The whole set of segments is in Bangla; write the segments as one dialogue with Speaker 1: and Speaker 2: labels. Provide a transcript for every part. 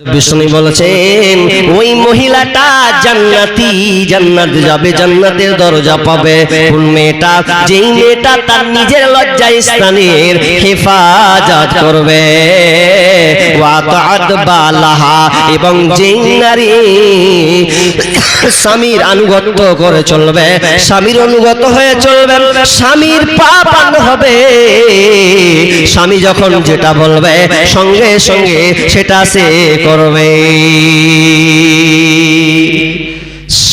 Speaker 1: বিষ্ণু বলেছেন ওই মহিলাটা জান্নাতি, জান্নাত যাবে, জান্নাতের দরজা পাবে। কোন মেয়েটা? যেই মেয়েটা তার নিজের লজ্জা স্থানের হেফাজত করবে, ওয়া তাআত বালাহা, এবং যেই নারী স্বামীর আনুগত্য করে চলবে, স্বামীর অনুগত হয়ে চলবে, স্বামীর পাপান হবে। স্বামী যখন যেটা বলবে সঙ্গে সঙ্গে সেটা সে করবে।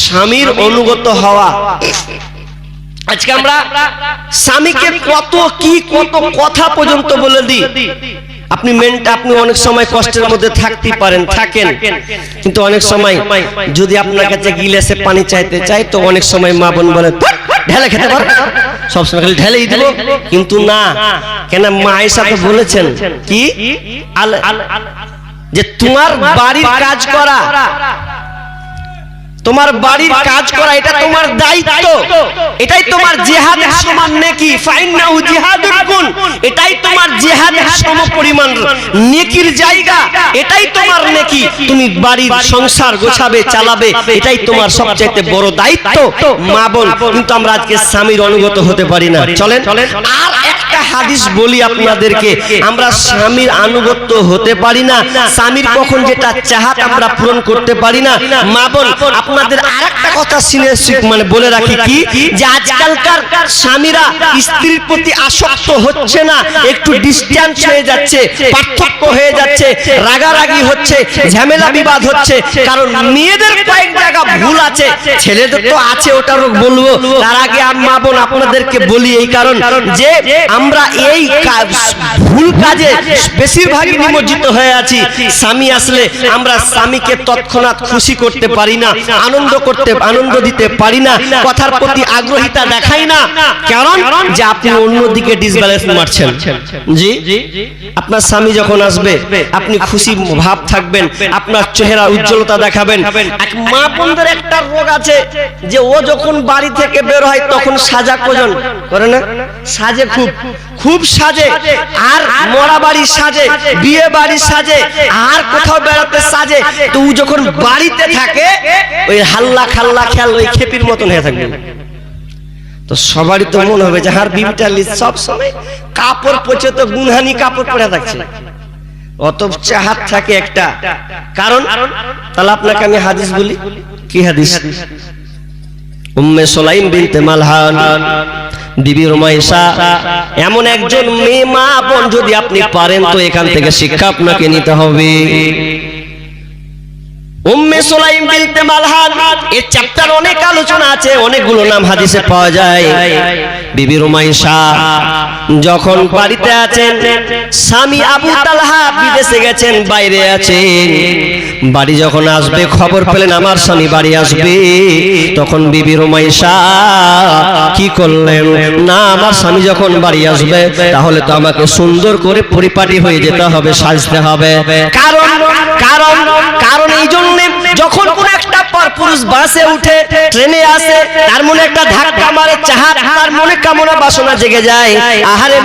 Speaker 1: স্বামীর অনুগত হওয়া। আজকে আমরা স্বামীকে কত কথা পর্যন্ত বলে দিই। আপনি অনেক সময় কষ্টের মধ্যে থাকতে পারেন, থাকেন, কিন্তু অনেক সময় যদি আপনার কাছে গিলাসে পানি চাইতে চাই তো অনেক সময় মা বোন বলে ঢেলে খেতে পারো, সবসময় খালি ঢেলেই দিব। কিন্তু না, কেন মা আয়েশা তো বলেছেন কি, যে তোমার বাড়ির কাজ করা, তোমার বাড়ির কাজ করা এটা তোমার দায়িত্ব, এটাই তোমার জিহাদের সমান নেকি, ফাইন্নাহু জিহাদুল কুন, এটাই তোমার জিহাদের সমপরিমাণ নেকির জায়গা, এটাই তোমার নেকি। তুমি বাড়ির সংসার গোছাবে, চালাবে, এটাই তোমার সবচেয়ে বড় দায়িত্ব মা বোন। কিন্তু আমরা আজকে স্বামীর অনুগত হতে পারি না। চলেন আর একটা হাদিস বলি আপনাদেরকে, আমরা স্বামীর আনুগত্য হতে পারি না, স্বামীর কখন যেটা চাহাত আমরা পূরণ করতে পারি না। মা বোন, আপনাদের আরেকটা কথা মানে বলে রাখি কি, যে আজকালকার স্বামীরা স্ত্রীর প্রতি আসক্ত হচ্ছে না, একটু ডিসটেন্স হয়ে যাচ্ছে, পার্থক্য হয়ে যাচ্ছে, রাগারাগি হচ্ছে, ঝামেলা বিবাদ হচ্ছে। কারণ মেয়েদের কয়েক জায়গা ভুল আছে, ছেলেদের তো আছে, ওটারও বলবো। তার আগে মা বোন আপনাদেরকে বলি এই কারণ, যে আমরা এই ভুল কাজে বেশিরভাগই নিমজ্জিত হয়ে আছি। স্বামী আসলে আমরা স্বামীকে তৎক্ষণাৎ খুশি করতে পারি না, আনন্দ দিতে পারি না, কথার প্রতি আগ্রহিতা দেখাই না। কারণ যে আপনি অন্যদিকে ডিসব্যালেন্স মারছেন। জি, আপনার স্বামী যখন আসবে আপনি খুশি ভাব থাকবেন, আপনার চেহারা উজ্জ্বলতা দেখাবেন। এক মা বোনদের একটা রোগ আছে, যে ও যখন বাড়ি থেকে বের হয় তখন সাজা কোজন করে না, সাজে, খুব সাজে, আর মরা বাড়ি সাজে, বিয়ে বাড়ি সাজে, আর কোথাও বেড়াতে সাজে। তো ও যখন বাড়িতে থাকে ওই হাল্লা খাল্লা খেয়াল ওই খেপির মতন হয়ে থাকবে। তো সবারই তো মনে হবে যে হার বিবিটা সব সময় কাপড় পচে তো গুনহানি কাপড় পরে থাকছে, অত চাহাত থাকে একটা। কারণ তাহলে আপনাকে আমি হাদিস বলি, কি হাদিস? উম্মে সুলাইম বিনতে মালহান, বিবি রুমাইসা, এমন একজন মেয়ে মা বোন যদি আপনি পারেন তো এখান থেকে শিক্ষা আপনাকে নিতে হবে। উম্মে সুলাইম বিনতে মালহান, এই চ্যাপ্টার অনেক আলোচনা আছে, অনেকগুলো নাম হাদিসে পাওয়া যায়। বিবি রুমাইসা যখন বাড়িতে আছেন, স্বামী আবু তালহা বিদেশে গেছেন, বাইরে আছেন, বাড়ি যখন আসবে খবর পেলেন আমার স্বামী বাড়ি আসবে, তখন বিবি রুমাইসা কি করলেন, না আমার স্বামী যখন বাড়ি আসবে তাহলে তো আমাকে সুন্দর করে পরিপাটি হয়ে যেতে হবে, সাজতে হবে। কারণ এই জন্য যখন কোন একটা পুরুষ বাসে উঠে, ট্রেনে আসে, তার মনে একটা ধাক্কা মারে, চাহাত, তার মনে কামনা বাসনা জেগে যায়, আহারে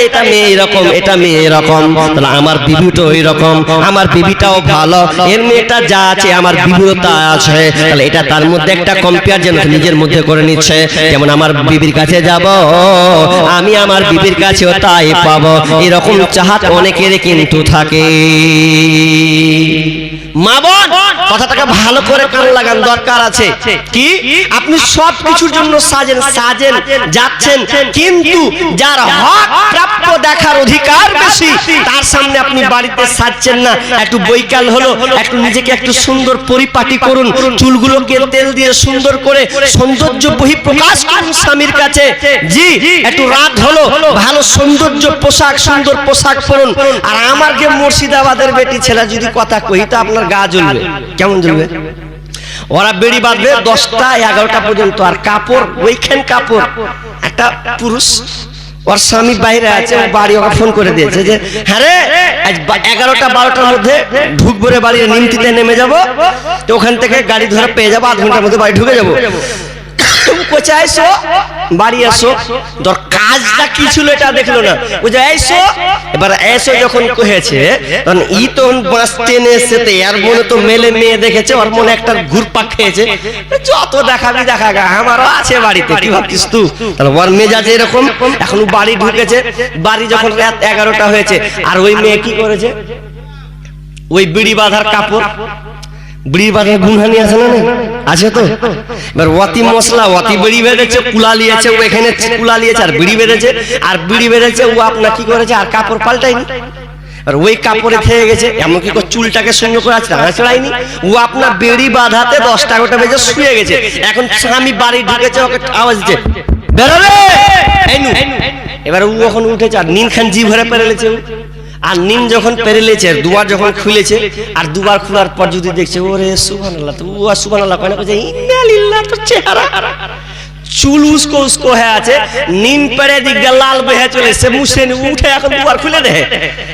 Speaker 1: এটা মেয়ে এরকম, এটা মেয়ে এরকম, তাহলে আমার বিবিটাও এরকম, আমার বিবিটাও ভালো, এর মেয়েটা যা আছে আমার বিবিও তা আছে, তাহলে এটা তার মধ্যে একটা কম্পেয়ার যেন নিজের মধ্যে করে নিচ্ছে। যেমন আমার বিবির কাছে যাব, আমি আমার বিবির কাছেও তাই পাবো, এরকম চাহাত অনেকের কিন্তু থাকে। মা বোন, কথাটাকে ভালো করে কান লাগান, দরকার আছে কি, আপনি সব কিছুর জন্য সাজেন যাচ্ছেন, কিন্তু যার হক প্রাপ্য দেখার অধিকার বেশি তার সামনে আপনি বাড়িতে সাজছেন না। একটু বৈকাল হলো, একটু নিজেকে একটু সুন্দর পরিপাটি করুন, চুলগুলোকে তেল দিয়ে সুন্দর করে সৌন্দর্য বহিঃপ্রকাশ করুন স্বামীর কাছে। জি, একটু রাত হলো, ভালো সৌন্দর্য পোশাক, সুন্দর পোশাক পরুন। আর আমার যে মুর্শিদাবাদের বেটি ছেলে যদি কথা কই তো আপনার গা জ্বলবে। কেমন জ্বলবে? ওরা বেড়ি বাঁধবে 10টা 11টা পর্যন্ত, আর কাপড় ওইখান কাপড়। একটা পুরুষ, ওর স্বামী বাইরে আছে, বাড়ি ওকে ফোন করে দিয়েছে যে হ্যাঁ রে আজ 11টা 12টার মধ্যে ঢুকবো রে, বাড়ির নিমতিতে নেমে যাবো, তো ওখান থেকে গাড়ি ধরে পেয়ে যাবো, 8 ঘন্টার মধ্যে বাড়ি ঢুকে যাবো। কোচা এসো বাড়ি এসো, তোর কাজটা কি ছিল এটা দেখলো না, বুঝা এসো। এবার এসো যখন কহেছে তখন ই তো বাস টেনে এসেতে আর মনে তো মেলে মেয়ে দেখেছে, ওর মনে একটা ঘুরপাক খেয়েছে, যত দেখাবি দেখা গা আমারও আছে বাড়িতে, কি ভাবছিস তুই? তাহলে ওর মেজাজ এরকম। এখন বাড়ি ঢুকেছে, বাড়ি যখন রাত 11টা হয়েছে, আর ওই মেয়ে কি করেছে, ওই বিড়ি বাঁধার কাপড়, বিড়ি বাঁধার গুনহানি আছে না, আছে তো। এবার ওয়াতি মশলা, ওয়াতি বিড়ি বেঁধেছে, কুলা লিয়েছে, ও এখানে কুলা লিয়েছে আর বিড়ি বেঁধেছে, আর বিড়ি বেঁধেছে ও আপনার কি করেছে, আর কাপড় পাল্টায়নি, আর ওই কাপড়ে খেয়ে গেছে। এমনকি চুলটাকে সুন্দর করে আঁচড়ায়নি, ও আপনার বেড়ি বাঁধাতে 10টা বেজে শুয়ে গেছে। এখন স্বামী বাড়ি ঢুকেছে, ওকে আওয়াজ দিচ্ছে বেরোলে। এবার ও এখন উঠেছে আর নিন খান জি ভরে পেরেছে, আর নিম যখন পেরেলেছে, দুবার যখন খুলেছে, আর দুবার খোলার পর যদি দেখছে ওরে সুবহানাল্লাহ, তো ও আর সুবহানাল্লাহ কয় না, কইছে ইন্না লিল্লাহ, তোর চেহারা চুল উস্কো উস্কো হয়ে আছে, নিম পেড়ে দিক দিয়ে লাল বেহে চলেছে, মুছে উঠে এখন দুবার খুলে দেয়,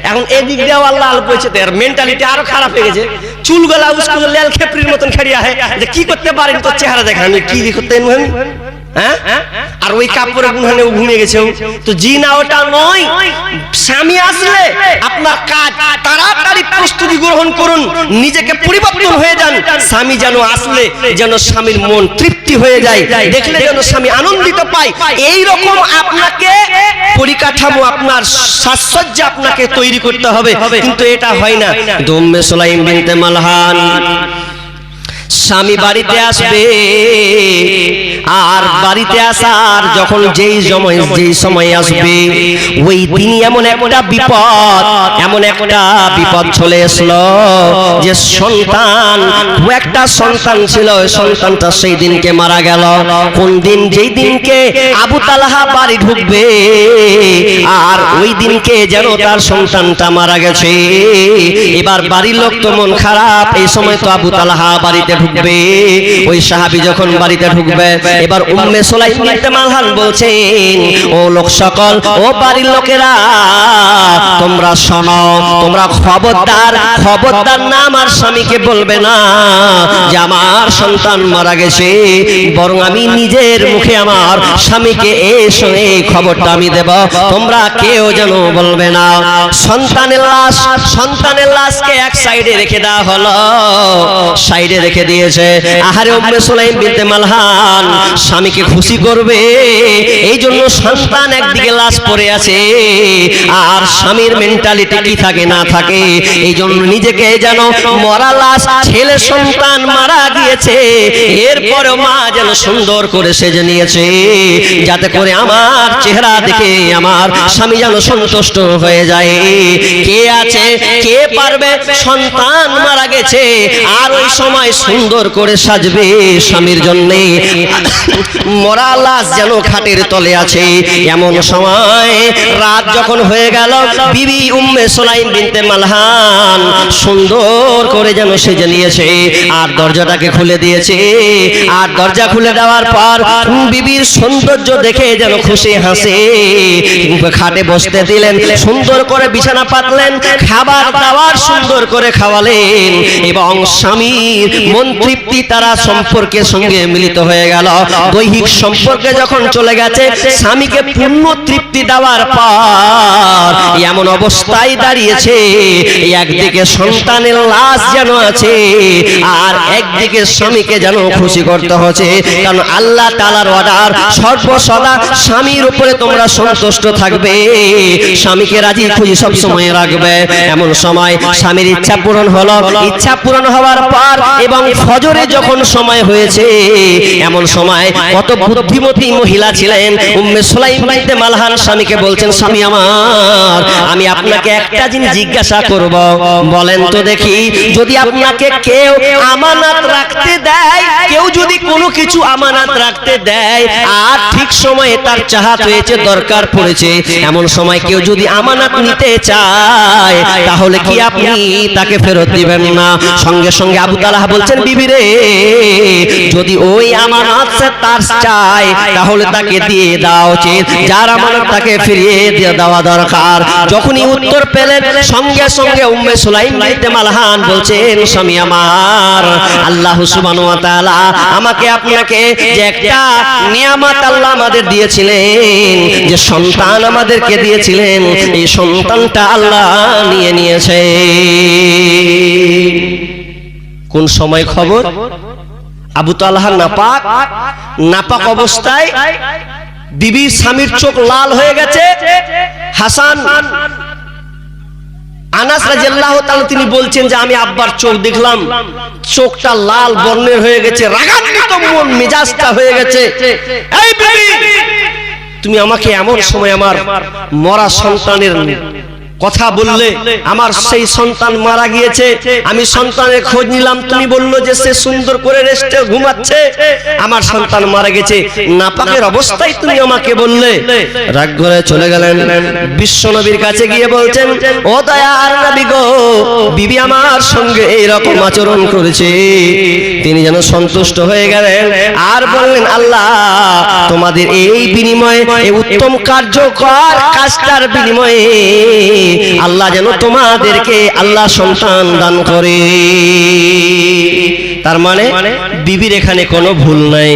Speaker 1: এখন এদিক দিয়ে আবার লাল বইছে, এর মেন্টালিটি আরো খারাপ হয়ে গেছে, চুল গলা উস্কো লাল খেপড়ির মতন খেড়িয়া হয়, যে কি করতে পারেন তোর চেহারা দেখা, আমি কি করতে হ্যাঁ। আর ওই কাপড়ে গুনহানে ঘুমিয়ে গেছে, তো জি না ওটা নয়। স্বামী আসলে আপনার কাজ তাড়াতাড়ি প্রস্তুতি গ্রহণ করুন, নিজেকে পরিবর্তন হয়ে যান, স্বামী যেন আসলে যেন স্বামীর মন তৃপ্তি হয়ে যায়, দেখলে যেন স্বামী আনন্দিত পায়, এই রকম আপনাকে পরিকাঠামো, আপনার সাজসজ্জা আপনাকে তৈরি করতে হবে। কিন্তু এটা হয় না। উম্মে সুলাইম বিনতে মালহান, স্বামী বাড়িতে আসবে, আর বাড়িতে আসার যখন যেই সময় আসবে, ওই দিনই এমন একটা বিপদ চলে আসলো, যে সন্তান, একটা সন্তান ছিল, সন্তানটা সেই দিনকে মারা গেল। কোন দিন? যেই দিনকে আবু তালহা বাড়ি ঢুকবে, আর ওই দিনকে যেন তার সন্তানটা মারা গেছে। এবার বাড়ির লোক তো মন খারাপ, এই সময় তো আবু তালহা বাড়িতে ঢুকবে। ওই সাহাবী যখন বাড়িতে ঢুকবে, এবার উম্মে সুলাইম বিনতে মালহান বলছেন, ও লোক সকল, ও বাড়ির লোকেরা, তোমরা শোনো, তোমরা খবরদার না আমার স্বামীকে বলবে না যে আমার সন্তান মারা গেছে, বরং আমি নিজের মুখে আমার স্বামীকে এই খবরটা আমি দেব, তোমরা কেউ যেন বলবে না। সন্তানের লাশকে এক সাইডে রেখে দেওয়া হলো, সাইডে রেখে দিয়েছে। আহারে উম্মে সুলাইম বিনতে মালহান স্বামীকে খুশি করবে, এই জন্য সন্তান একদিকে লাশ পড়ে আছে, আর স্বামীর মেন্টালিটি কি থাকে না থাকে, এই জন্য নিজেকে যেন মরা লাশ, ছেলে সন্তান মারা গিয়েছে, এরপরও মা যেন সুন্দর করে সেজে নিয়েছে, যাতে করে আমার চেহারা দেখে আমার স্বামী যেন সন্তুষ্ট হয়ে যায়। কে আছে, কে পারবে, সন্তান মারা গেছে আর ওই সময় সুন্দর করে সাজবে স্বামীর জন্য, মরা লাশ যেন খাটের তলে আছে। এমন সময় রাত যখন হয়ে গেল, বিবি উম্মে সুলাইম বিনতে মালহান সুন্দর করে যেন সেজে নিয়েছে, আর দরজাটাকে খুলে দিয়েছে। আর দরজা খুলে দেওয়ার পর বিবির সৌন্দর্য দেখে যেন খুশি হাসে, খাটে বসতে দিলেন, সুন্দর করে বিছানা পাতলেন, খাবার দাবার সুন্দর করে খাওয়ালেন, এবং স্বামীর মন তৃপ্তি তারা সম্পর্কের সঙ্গে মিলিত হয়ে গেল। দৈহিক সম্পর্কে যখন চলে গেছে, স্বামীকে পূর্ণ তৃপ্তি দেওয়ার পর এমন অবস্থায় দাঁড়িয়েছে, একদিকে সন্তানের লাশ যেন আছে, আর একদিকে স্বামীকে যেন খুশি করতে হচ্ছে, কারণ আল্লাহ তাআলার অর্ডার সর্বসদা স্বামীর উপরে তোমরা সন্তুষ্ট থাকবে, স্বামীকে রাজি খুশি সব সময় রাখবে। এমন সময় স্বামীর ইচ্ছা পূরণ হলো, ইচ্ছা পূরণ হওয়ার পর এবং ফজরে যখন সময় হয়েছে, এমন সময় কত বুদ্ধিমতী মহিলা ছিলেন উম্মে সুলাইম বিনতে মালহান স্বামীকে বলছেন, স্বামী আমার, আমি আপনাকে একটা জিনিস জিজ্ঞাসা করব, বলেন তো দেখি, যদি আপনাকে কেউ আমানত রাখতে দেয়, কেউ যদি কোনো কিছু আমানত রাখতে দেয়, আর ঠিক সময়ে তার চাহাত হয়েছে, দরকার পড়েছে, এমন সময় কেউ যদি আমানত নিতে চায়, তাহলে কি আপনি তাকে ফেরত দিবেন না? সঙ্গে সঙ্গে সঙ্গে আবু তালহা বলছেন, বিবি রে, যদি ওই আমানত সে তার চাই তাহলে তাকে দিয়ে দেওয়া উচিত, যার আমানত তাকে ফিরিয়ে দিয়ে দেওয়া দরকার। যখনই উত্তর পেলেন সঙ্গে সঙ্গে উম্মে সুলাইম বিনতে মালহান বলছেন, স্বামী আমার, আল্লাহ সুবহানাহু ওয়া তাআলা আমাকে আপনাকে যে একটা নিয়ামত আল্লাহ আমাদের দিয়েছিলেন, যে সন্তান আমাদেরকে দিয়েছিলেন, এই সন্তানটা আল্লাহ নিয়ে নিয়েছে। কোন সময় খবর? আবু তালহা নাপাক অবস্থায়, বিবি স্বামীর চোখ লাল হয়ে গেছে। হাসান আনাস রাদিয়াল্লাহু তাআলা তিনি বলছেন যে আমি আব্বার চোখ দেখলাম, চোখটা লাল বর্ণের হয়ে গেছে, রাগান্বিত মন মেজাজটা হয়ে গেছে। এই বিবি, তুমি আমাকে এমন সময় আমার মরা সন্তানের কথা বললে, আমার সেই সন্তান মারা গিয়েছে, আমি সন্তানের খোঁজ নিলাম, তুমি বললো যে সে সুন্দর করে রেস্টে ঘুমাচ্ছে, আমার সন্তান মারা গেছে, নাপাকের অবস্থায় তুমি আমাকে বললে। রাগ করে চলে গেলেন, বিশ্ব নবীর কাছে গিয়ে বলছেন, ও দয়ার নবী গো, বিবি আমার সঙ্গে এইরকম আচরণ করেছে। তিনি যেন সন্তুষ্ট হয়ে গেলেন আর বললেন, আল্লাহ তোমাদের এই বিনিময়ে, এই উত্তম কার্যকর কাজটার বিনিময়ে আল্লাহ যেন তোমাদেরকে আল্লাহ সন্তান দান করে। তার মানে বিবির এখানে কোনো ভুল নাই,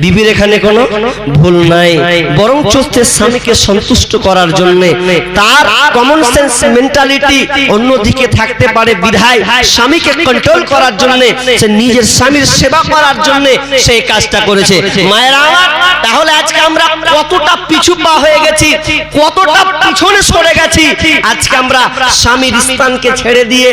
Speaker 1: বিবির এখানে কোনো ভুল নাই, বরং চোখে স্বামীকে সন্তুষ্ট করার জন্য তার কমন সেন্স মেন্টালিটি অন্যদিকে থাকতে পারে, বিধায় স্বামীকে কন্ট্রোল করার জন্য, সে নিজের স্বামীর সেবা করার জন্য সেই কাজটা করেছে। মায়েরা আমার, তাহলে আজকে আমরা কতটা পিছু পা হয়ে গেছি, কতটা পিছনে সরে গেছি। আজকে আমরা স্বামীর স্থানকে ছেড়ে দিয়ে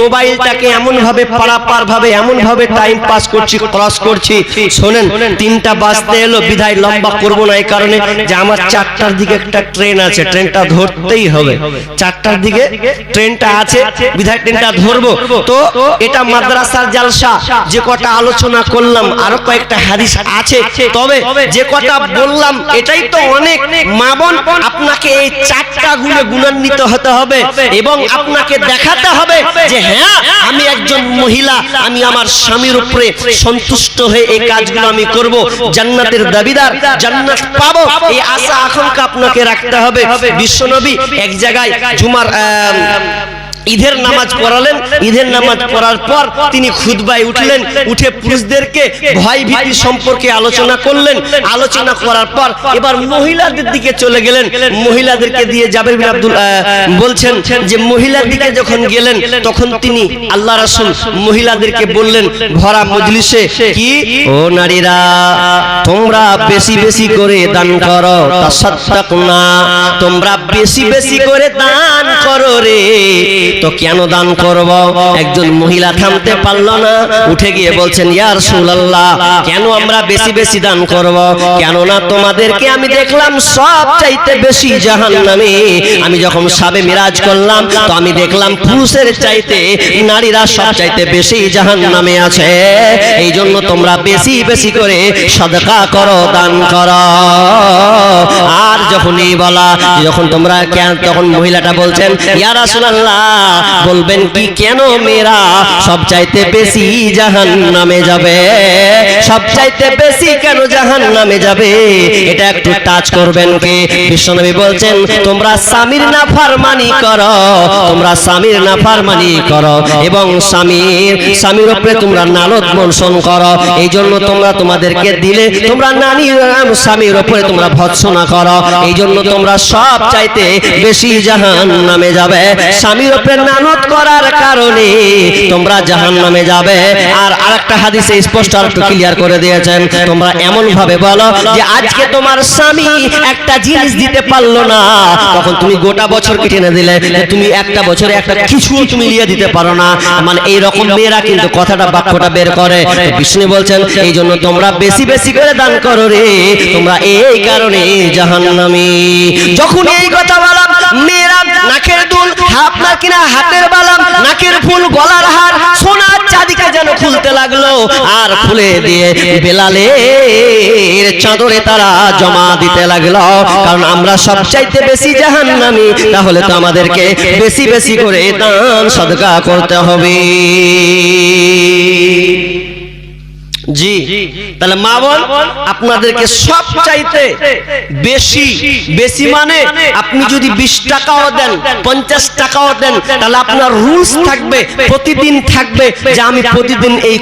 Speaker 1: মোবাইলটাকে এমন ভাবে পারাপার ভাবে, এমন ভাবে টাইম পাস করছি, ক্রস করছি। শোনেন, 3টা বাজতে এলো, বিধায় লম্বা করব না, এই কারণে যে আমার 4টার দিকে একটা ট্রেন আছে, ট্রেনটা ধরতেই হবে। 4টার দিকে ট্রেনটা আছে, বিধায় ট্রেনটা ধরবো। তো এটা মাদ্রাসার জালসা, যে কটা আলোচনা করলাম, আরো কয়েকটা হাদিস আছে, তবে যে কটা বললাম এটাই তো অনেক। মা বোন, আপনাকে এই 4টা গুণে গুণান্বিত হতে হবে এবং আপনাকে দেখাতে হবে যে হ্যাঁ, আমি একজন মহিলা, আমি আমার স্বামীর উপরে সন্তুষ্ট হয়ে এই কাজগুলো আমি করব, জান্নাতের দাবিদার, জান্নাত পাবো, এই আশা আকাঙ্ক্ষা আপনাকে রাখতে হবে। বিশ্বনবী এক জায়গায় জুমার ঈদের নামাজ পড়ালেন, ঈদের নামাজ পড়ার পর তিনি খুতবায় উঠলেন, উঠে পুরুষদেরকে ভয় ভীতি সম্পর্কে আলোচনা করলেন। আলোচনা করার পর এবার মহিলাদের দিকে চলে গেলেন, মহিলাদেরকে দিয়ে জাবের বিন আব্দুল বলছেন যে মহিলার দিকে যখন গেলেন তখন তিনি আল্লাহ রাসূল মহিলাদেরকে বললেন ভরা মজলিসে, কি ও নারীরা, তোমরা বেশি বেশি করে দান করো, তাসাদদাকনা, তোমরা বেশি বেশি করে দান করো রে। তো কেন দান করব? একজন মহিলা থামতে পারল না, উঠে গিয়ে বলছেন, ইয়া রাসূলুল্লাহ, কেন আমরা বেশি বেশি দান করব? কেননা তোমাদেরকে আমি দেখলাম সব চাইতে বেশি জাহান্নামে। আমি যখন সাবে মিরাজ করলাম তো আমি দেখলাম পুরুষের চাইতে নারীরা সব চাইতে বেশি জাহান্নামে আছে। এই জন্য তোমরা বেশি বেশি করে সাদকা করো, দান করো। আর যখনই বলা, যখন তোমরা কেন, তখন মহিলাটা বলছেন, ইয়া রাসূলুল্লাহ, বলবেন কি কেন মেয়েরা সব চাইতে বেশি জাহান্নামে যাবে? সব চাইতে বেশি কেন জাহান্নামে যাবে? এটা একটু টাচ করবেন কে? বিশ্বনবী বলছেন, তোমরা স্বামীর নাফরমানি করো, তোমরা স্বামীর নাফরমানি করো এবং স্বামীর উপরে তোমরা নালদ মনসন করো। এই জন্য তোমরা তোমাদেরকে দিলে তোমরা স্বামীর উপরে তোমরা ভৎসনা করো। এই জন্য তোমরা সব চাইতে বেশি জাহান্নামে যাবে। স্বামীর উপরে নানত করার কারণে তোমরা জাহান্নামে যাবে। আর আরেকটা হাদিসে স্পষ্ট আর একটু ক্লিয়ার করে দিয়েছেন, তোমরা এমন ভাবে বলো যে আজকে তোমার স্বামী একটা জিনিস দিতে পারলো না, তখন তুমি গোটা বছর কেটে দিলে, তুমি একটা বছরে একটা কিছু তুমি নিয়ে দিতে পারো না। মানে এই রকম মেয়েরা কিন্তু কথাটা বাক্যটা বের করে। বিষ্ণু বলছেন, এই জন্য তোমরা বেশি বেশি করে দান করো রে, তোমরা এই কারণে জাহান্নামী। যখন এই কথা বলা, মেয়েরা নাকের দুল, আপনার কিনা হাতের বালা, নাকের ফুল, গলার হার, সোনার চাঁদিকে যেন খুলতে লাগলো। আর খুলে দিয়ে বেলালের চাদরে তারা জমা দিতে লাগলো। কারণ আমরা সব চাইতে বেশি জাহান্নামী, তাহলে তো আমাদেরকে বেশি বেশি করে দান সাদকা করতে হবে। তাহলে মা বোন আপনাদেরকে সব চাইতে বেশি বেশি মানে আপনি যদি 20 টাকাও দেন 50 টাকাও দেন তাহলে আপনার রুলস থাকবে, প্রতিদিন থাকবে যে আমি প্রতিদিন এই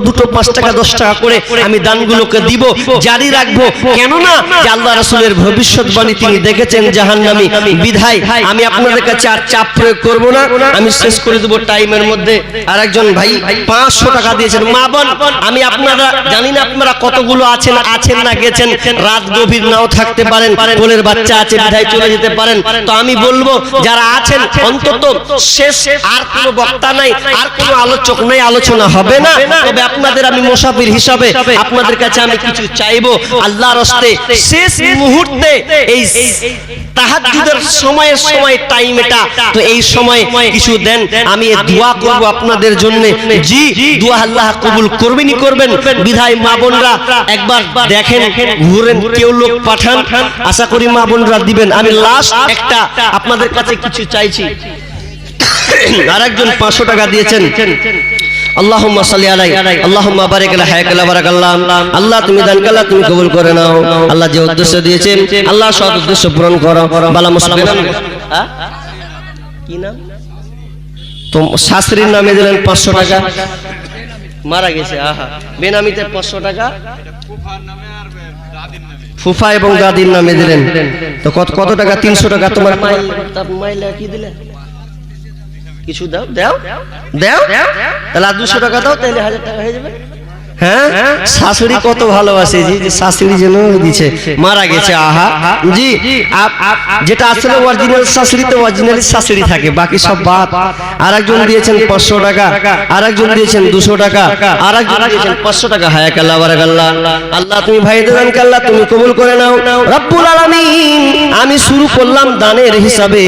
Speaker 1: দুটো 5 টাকা 10 টাকা করে আমি দানগুলোকে দিব, জারি রাখবো। কেননা যে আল্লাহ রাসূলের ভবিষ্যৎবাণী তিনি দেখেছেন জাহান্নামী বিধায় আমি আপনাদের কাছে আর চাপ প্রয়োগ করব না, আমি শেষ করে দেব টাইমের মধ্যে। আর একজন ভাই 500 টাকা দিয়েছেন। মা বোন আমি আপনারা জানি না আপনারা কতগুলো আছেন না গেছেন, রাত গভীর নাও থাকতে পারেন, কোলের বাচ্চা আছে বিধায় চলে যেতে পারেন। তো আমি বলবো যারা আছেন অন্তত শেষ আর কোনো বক্তা নাই, আর কোনো আলোচক নাই, আলোচনা হবে না, তবে আপনাদের আমি মুসাফির হিসাবে আপনাদের কাছে আমি কিছু চাইবো আল্লাহর রাস্তে শেষ মুহূর্তে এই তাহাজ্জুদের সময় টাইম এটা, তো এই সময় কিছু দেন, আমি দোয়া করব আপনাদের জন্য। জি দোয়া আল্লাহ কবুল করবেনই করবেন। বিধায় মা বোনরা একবার দেখেন, ঘুরেন, কেউ লোক পাঠান, আশা করি মা বোনরা দিবেন। আমি লাস্ট একটা আপনাদের কাছে কিছু চাইছি। আরেকজন 500 টাকা দিয়েছেন। আল্লাহুম্মা সাল্লি আলাইহি আল্লাহুম্মা বারিক আলা হায়াকালা বারাকাল্লাহ। আল্লাহ তুমি দান করলা, তুমি কবুল করে নাও। আল্লাহ যে উদ্দেশ্য দিয়েছেন আল্লাহ সৎ উদ্দেশ্য পূরণ করো। বালা মুসলিম কি নাম তো শাস্ত্রীর নামে দিলেন 500 টাকা, মারা গেছে। আহা, বেনামিতে 500 টাকা ফুফা এবং দাদির নামে দিলেন। তো কত টাকা? 300 টাকা। তোমার মাইলা কি দিলে? কিছু দাও দাও দাও, তাহলে 200 টাকা দাও, তাহলে 1000 টাকা হয়ে যাবে। হ্যাঁ, শাশুড়ি কত ভালোবাসে, যে শাশুড়ি যেন দিছে, মারা গেছে। আহা জি, যেটা আসলে অরিজিনাল শাশুড়ি তো অরিজিনাল শাশুড়ি থাকে, বাকি সব বাদ। আরেকজন দিয়েছেন 500 টাকা, আরেকজন দিয়েছেন 200 টাকা, আরেকজন দিয়েছেন 500 টাকা। হায়াকাল্লাহ বারাকাল্লাহ। আল্লাহ তুমি ভাইদের দানকে আল্লাহ তুমি কবুল করে নাও রব্বুল আলামিন। আমি শুরু করলাম দানের হিসাবে,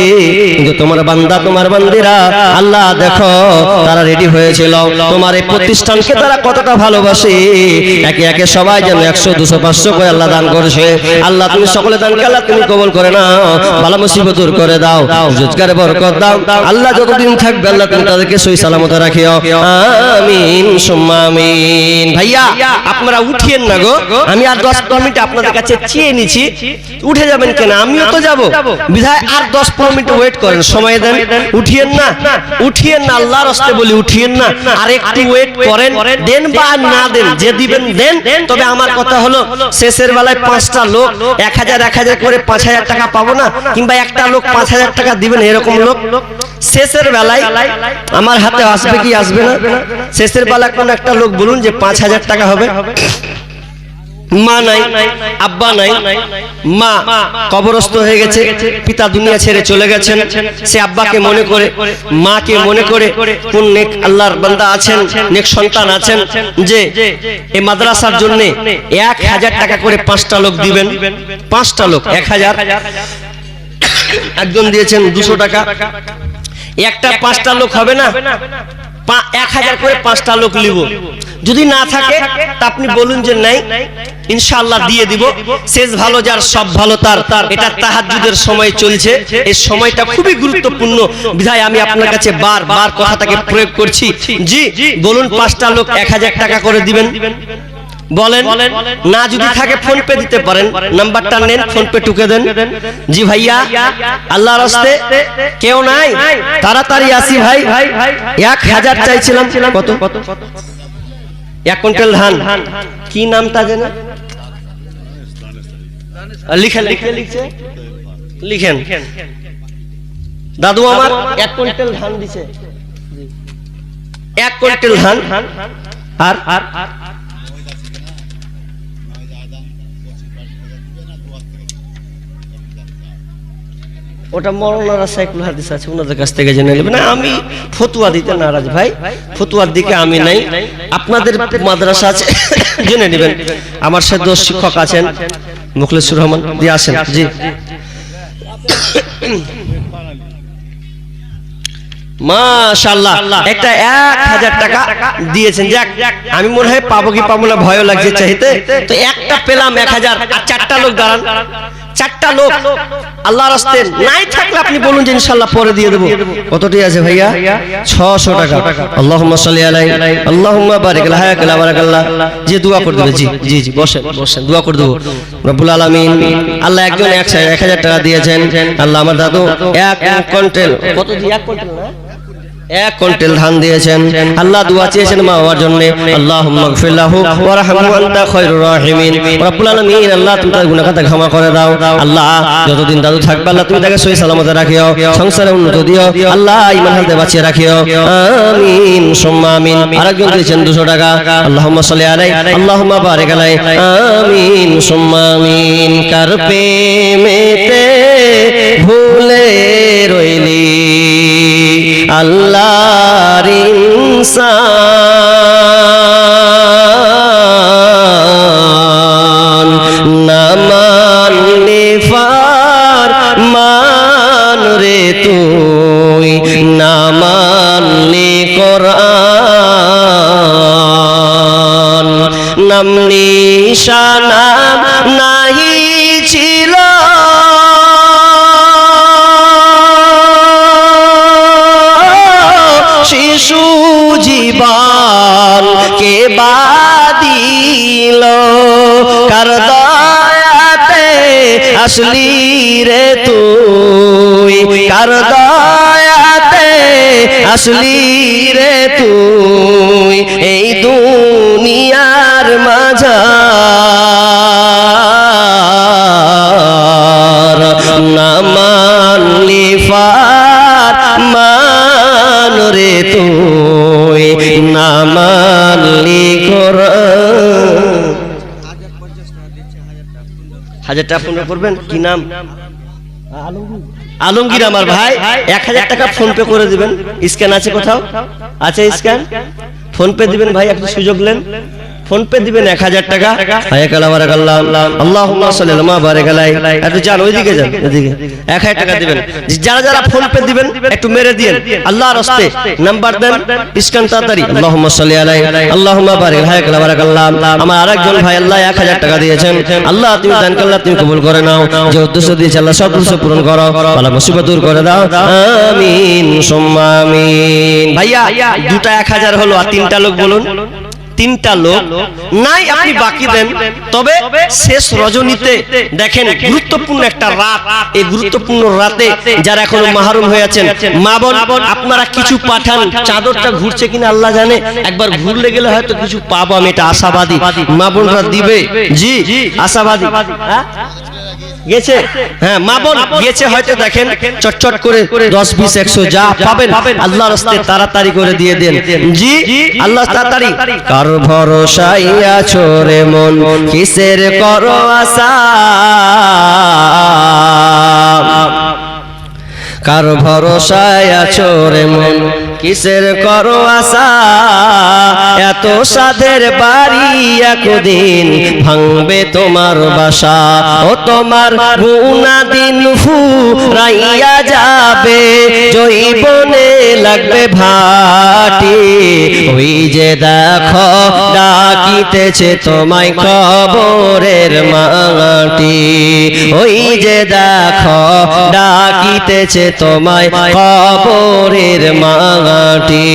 Speaker 1: কিন্তু তোমার বান্দা তোমার বান্দিরা আল্লাহ দেখো তারা রেডি হয়েছিল, তোমার এই প্রতিষ্ঠানকে তারা কতটা ভালোবাসে। একে একে সবাই যেন 100 200 500 করে আল্লাহ দান করেছে। আল্লাহ তুমি সকলে দানকে আল্লাহ তুমি কবুল করে নাও, বালা মুসিবত দূর করে দাও, রোজগারে বরকত দাও। আল্লাহ যতদিন থাকবে আল্লাহ তুমি তাদেরকে সহি সালামত রাখিও। আমিন সুম্মা আমিন। ভাইয়া আপনারা উঠিয়েন না গো, আমি আর 10 মিনিট আপনাদের কাছে চেয়ে নিছি। উঠে যাবেন কেন? আমিও তো যাব, বিধায় আর 10 মিনিট ওয়েট করেন, সময় দেন। উঠিয়েন না, উঠিয়েন না, আল্লাহর রাস্তে বলি উঠিয়েন না, আর একটু ওয়েট করেন। দেন বা না দেন, যে দিবেন দেন। তবে আমার কথা হলো শেষের বেলায় 5টা লোক 1000 করে 5000 টাকা পাবো না, কিংবা একটা লোক 5000 টাকা দিবেন, এরকম লোক শেষের বেলায় আমার হাতে আসবে কি আসবে না? শেষের বেলায় কোন একটা লোক বলুন যে 5000 টাকা হবে। মা নাই, আব্বা নাই, মা কবরস্থ হয়ে গেছে, পিতা দুনিয়া ছেড়ে চলে গেছেন। সে আব্বাকে মনে করে, মাকে মনে করে, কোন নেক আল্লাহর বান্দা আছেন, নেক সন্তান আছেন যে এই মাদ্রাসার জন্য 1000 টাকা করে 5টা লোক দিবেন। 5টা লোক 1000, একজন দিয়েছেন 200 টাকা। একটা 5টা লোক হবে না, 1000 করে 5টা লোক নিব। যদি না থাকে তা আপনি বলুন যে নাই, ইনশাআল্লাহ দিয়ে দিব। শেষ ভালো যার সব ভালো তার। এটা তাহাজ্জুদের সময় চলছে, এই সময়টা খুবই গুরুত্বপূর্ণ, বিধায় আমি আপনার কাছে বারবার কথাটাকে প্রয়োগ করছি। জি বলুন, 5টা লোক 1000 টাকা করে দিবেন। বলেন, না যদি থাকে ফোন পে দিতে পারেন, নাম্বারটা নেন, ফোন পে টুকে দেন। জি ভাইয়া, আল্লাহর রাস্তে কেউ নাই, তাড়াতাড়ি আসি ভাই। 1000 চাইছিলাম। কত? 1 কুইন্টাল ধান। কি নামটা যেন লিখেন, লিখেন। দাদু আমার 1 কুইন্টাল ধান দিছে, 1 কুইন্টাল ধান। আর ওটা মৌলানা সাইকুল হাদিস আছে, ওনাদের কাছ থেকে জেনে নেবেন। আমি ফতুয়া দিতে নারাজ ভাই, ফতুয়ার দিকে আমি নাই। আপনাদের মাদ্রাসা আছে, জেনে নেবেন। আমার সাথে শিক্ষক আছেন, মুখলেসুর রহমান দিয়ে আসেন। জি মাশাআল্লাহ, একটা 1000 টাকা দিয়েছেন। যাক, আমি মনে হয় পাবো কি পাবো না ভয় লাগছে চাইতে। তো একটা পেলাম 1000, আর 4টা লোক দাঁড়ান। চারটা লোক আল্লাহর রাস্তায় নাই থাকলে আপনি বলুন যে ইনশাআল্লাহ পরে দিয়ে দেব। কতটি আছে ভাইয়া? 600 টাকা। আল্লাহুম্মা সাল্লি আলাইহি আল্লাহুম্মা বারিক লাহাকাল্লাহ বারাকাল্লাহ। যে দোয়া করে দেবে। জি জি জি, বসেন বসেন, দোয়া করে দেব। রব্বুল আলামিন আল্লাহ একজন 1000 টাকা দিয়েছেন। আল্লাহ আমার দাদু 1 কুইন্টাল, কত দি 1 কুইন্টাল না 1 কুইন্টাল ধান দিয়েছেন। আল্লাহ দোয়া চেয়েছেন মা বাবার জন্য। আল্লাহুম্মা গফির লাহু ওয়ারহামহু আনতা খায়রুর রাহিমিন। রব্বুল আলামিন আল্লাহ তুমি তার গুনাহ খাতা ক্ষমা করে দাও। আল্লাহ যতদিন দাদু থাকবে আল্লাহ তুমি তাকে সহি সালামতে রাখিও, সংসারে উন্নতি দিও আল্লাহ, ঈমান হালতে বাঁচিয়ে রাখিও। আমিন সুম্মা আমিন। আরেকজন দিয়েছেন 200 টাকা। আল্লাহুম্মা সাল্লি আলাইহি আল্লাহুম্মা বারিক আলাইহি। আমিন সুম্মা আমিন। কার প্রেমেতে ভুলে রইলি আল্লাহর ইনসান, না মানলে ফরমান রে তুই, না মানলে কোরআন। নাম নিশানা নাহি ছিল শিশু জীবন কে বাদিল, কার দয়াতে আসলি রে তুই, কার দয়াতে আসলি রে তুই এই দুনিয়ার মাঝার। না মানলি ফরমান রে তুই, না মানলি কোরআন। 1000 টাকা ফোন করবেন। কি নাম? আলমগীর আমার ভাই। 1000 টাকা ফোন পে করে দিবেন। স্ক্যান আছে কোথাও? আছে স্ক্যান? ফোন পে দিবেন ভাই, একটু সুযোগ নেন। ফোন পে দিবেন 1000 টাকা। হায়াকাল্লাহ বারাকাল্লাহ আল্লাহুম্মা সাল্লি আলা বারিক আলাইহি। একটু যান ওইদিকে যান, এদিকে 1000 টাকা দিবেন। যারা যারা ফোন পে দিবেন একটু মেরে দিয়েন আল্লাহর রাস্তায়। নাম্বার দেন, স্ক্যান তাড়াতাড়ি। আল্লাহুম্মা সাল্লি আলাইহি আল্লাহুম্মা বারিক। হায়াকাল্লাহ বারাকাল্লাহ। আমার আরেকজন ভাই আল্লাহ 1000 টাকা দিয়েছেন। আল্লাহ তুমি দান করলে তুমি কবুল করে নাও। যে উদ্দেশ্য দিয়েছে আল্লাহ সব উদ্দেশ্য পূরণ করো, বালা মুসিবত দূর করে দাও। আমিন সুম্মা আমিন। ভাইয়া দুটা 1000 হলো, আর 3টা লোক বলুন। 3টা লোক নাই আপনি বাকি দেন। তবে শেষ রজনীতে দেখেন গুরুত্বপূর্ণ একটা রাত, এই গুরুত্বপূর্ণ রাতে যারা এখনো মাহরুম হয়ে আছেন মা বোন, আপনারা কিছু পাঠান। চাদরটা ঘুরছে কিনা আল্লাহ জানে, একবার ঘুরলে গেলে হয়তো কিছু পাবো, আমি এটা আশাবাদী। মা বোনরা দিবে, জি আশাবাদী। গেছে, হ্যাঁ মা বোন গেছে হয়তো, দেখেন চটচট করে 10 20 100 যা পাবেন আল্লাহর রাস্তায় তাড়াতাড়ি করে দিয়ে দেন। জি আল্লাহ তাড়াতাড়ি। কার ভরসায় আছো রে মন, কিসের করো আশা, কার ভরসায় আছো রে মন, কিসের করো আশা। এত সাধের বাড়ি একদিন ভাঙবে তোমার বাসা, ও তোমার গুনা দিন ফুরাইয়া যাবে, জৈবনে লাগবে ভাটি। ওই যে দেখো ডাকিতেছে তোমায় কবরের মাটি, ওই যে দেখো ডাকিতেছে তোমায় কবরের মাটি।